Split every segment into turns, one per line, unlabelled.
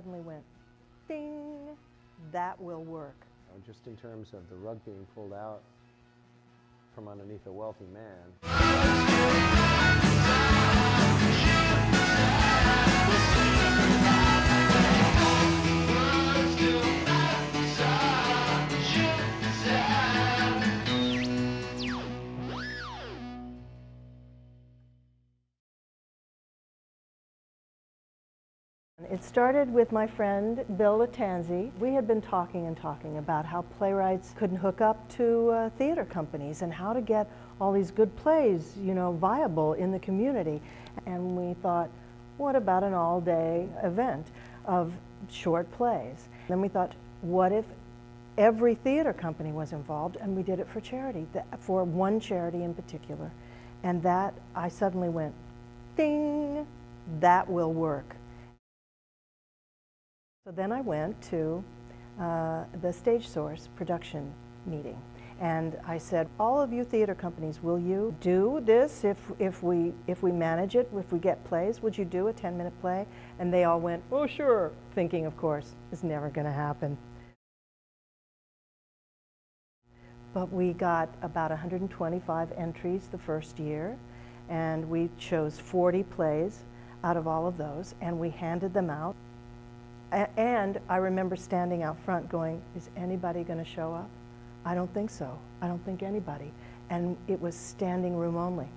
suddenly went, ding, that will work.
Just in terms of the rug being pulled out from underneath a wealthy man.
It started with my friend Bill Latanzi. We had been talking and talking about how playwrights couldn't hook up to theater companies and how to get all these good plays, you know, viable in the community. And we thought, what about an all-day event of short plays? Then we thought, what if every theater company was involved, and we did it for charity, for one charity in particular. And that, I suddenly went, ding, that will work. So then I went to the Stage Source production meeting, and I said, all of you theater companies, will you do this if we manage it, if we get plays? Would you do a 10-minute play? And they all went, oh sure, thinking, of course, it's never going to happen. But we got about 125 entries the first year, and we chose 40 plays out of all of those, and we handed them out. And I remember standing out front going, is anybody going to show up? I don't think so. I don't think anybody. And it was standing room only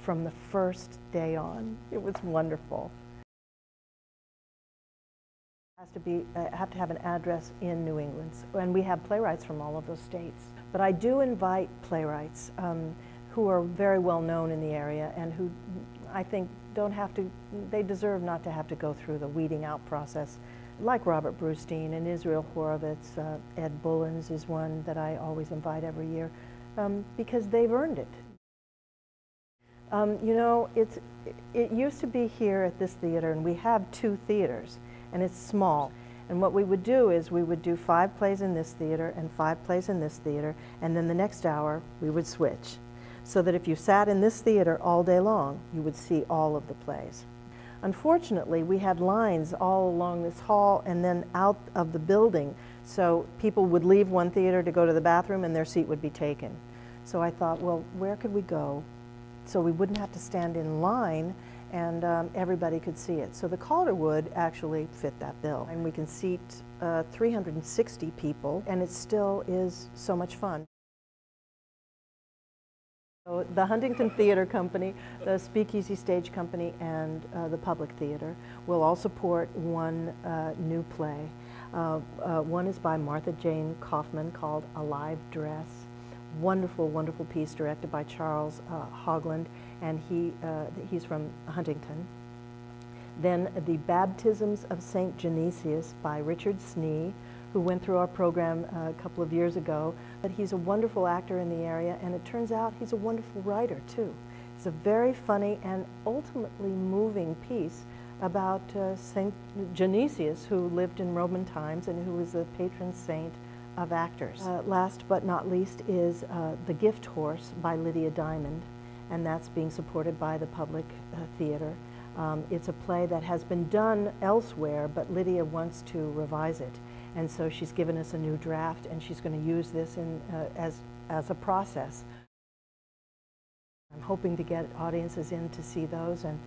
from the first day on. It was wonderful. It has to be, have to have an address in New England. And we have playwrights from all of those states. But I do invite playwrights who are very well known in the area and who I think don't have to, they deserve not to have to go through the weeding out process, like Robert Brustein and Israel Horovitz. Ed Bullens is one that I always invite every year because they've earned it. You know, it used to be here at this theater, and we have 2 theaters, and it's small. And what we would do is we would do 5 plays in this theater and 5 plays in this theater, and then the next hour we would switch. So that if you sat in this theater all day long, you would see all of the plays. Unfortunately, we had lines all along this hall and then out of the building, so people would leave one theater to go to the bathroom and their seat would be taken. So I thought, well, where could we go so we wouldn't have to stand in line and everybody could see it? So the Calderwood actually fit that bill, and we can seat 360 people, and it still is so much fun. So the Huntington Theater Company, the Speakeasy Stage Company, and the Public Theater will all support one new play. One is by Martha Jane Kaufman called A Live Dress. Wonderful, wonderful piece directed by Charles Hogland, and he's from Huntington. Then The Baptisms of St. Genesius by Richard Snee, who went through our program a couple of years ago. But he's a wonderful actor in the area, and it turns out he's a wonderful writer too. It's a very funny and ultimately moving piece about St. Genesius, who lived in Roman times and who was the patron saint of actors. Last but not least is The Gift Horse by Lydia Diamond, and that's being supported by the Public Theater. It's a play that has been done elsewhere, but Lydia wants to revise it. And so she's given us a new draft, and she's going to use this as a process. I'm hoping to get audiences in to see those and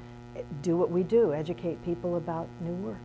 do what we do, educate people about new work.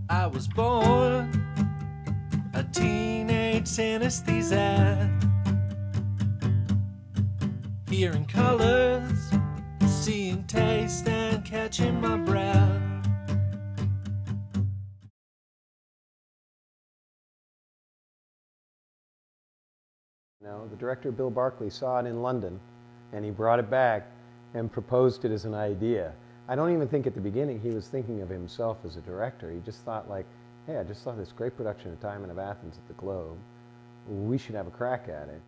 I was born a teenage synesthete, hearing colors, seeing taste, and catching my breath.
You know, the director Bill Barclay saw it in London and he brought it back and proposed it as an idea. I don't even think at the beginning he was thinking of himself as a director. He just thought like, hey, I just saw this great production of Timon of Athens at the Globe. We should have a crack at it.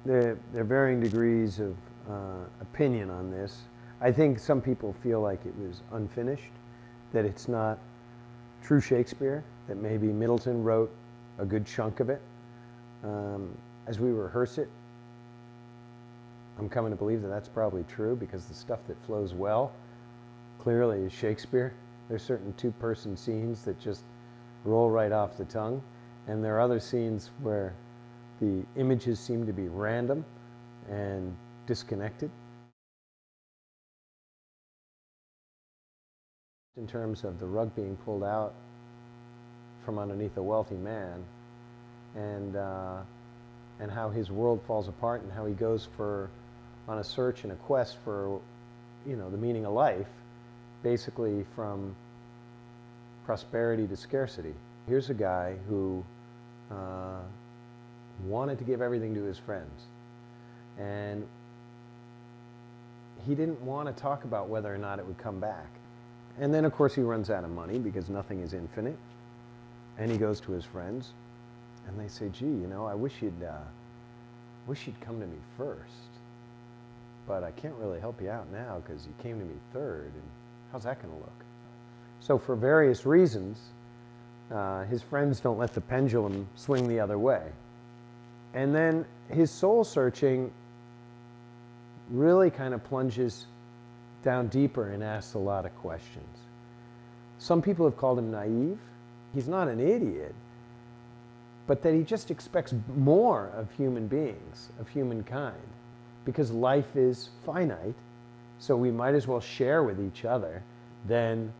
There are varying degrees of opinion on this. I think some people feel like it was unfinished, that it's not true Shakespeare, that maybe Middleton wrote a good chunk of it. As we rehearse it, I'm coming to believe that that's probably true, because the stuff that flows well clearly is Shakespeare. There's certain two-person scenes that just roll right off the tongue, and there are other scenes where the images seem to be random and disconnected. In terms of the rug being pulled out from underneath a wealthy man, and how his world falls apart, and how he goes on a search and a quest for, you know, the meaning of life, basically from prosperity to scarcity. Here's a guy who wanted to give everything to his friends, and he didn't want to talk about whether or not it would come back. And then, of course, he runs out of money, because nothing is infinite, and he goes to his friends, and they say, gee, you know, I wish you'd come to me first, but I can't really help you out now because you came to me third, and how's that going to look? So for various reasons, his friends don't let the pendulum swing the other way. And then his soul searching really kind of plunges down deeper and asks a lot of questions. Some people have called him naive. He's not an idiot, but that he just expects more of human beings, of humankind, because life is finite, so we might as well share with each other than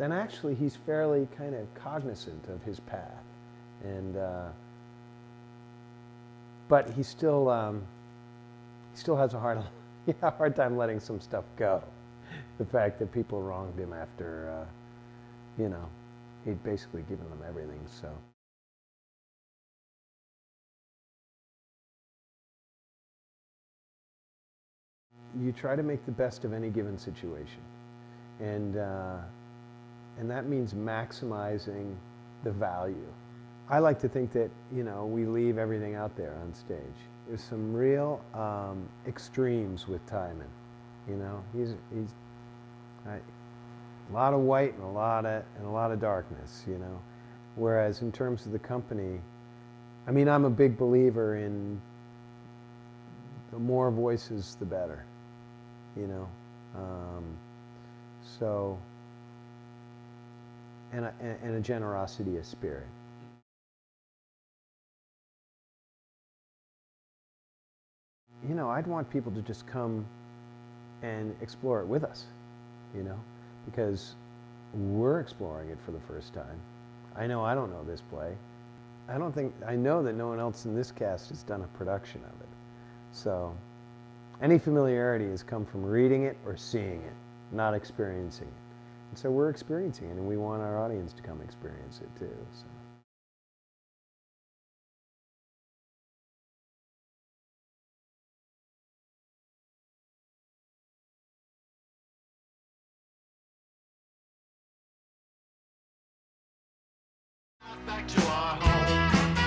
actually he's fairly kind of cognizant of his path. And but he still has a hard time letting some stuff go. The fact that people wronged him after, you know, he'd basically given them everything, so. You try to make the best of any given situation. And that means maximizing the value. I like to think that, you know, we leave everything out there on stage. There's some real extremes with Timon. You know, he's a lot of white and a lot of darkness. You know, whereas in terms of the company, I mean, I'm a big believer in the more voices, the better. You know, so and a generosity of spirit. You know, I'd want people to just come and explore it with us, you know, because we're exploring it for the first time. I know I don't know this play. I know that no one else in this cast has done a production of it. So any familiarity has come from reading it or seeing it, not experiencing it. And so we're experiencing it, and we want our audience to come experience it too. So.
Back to our home.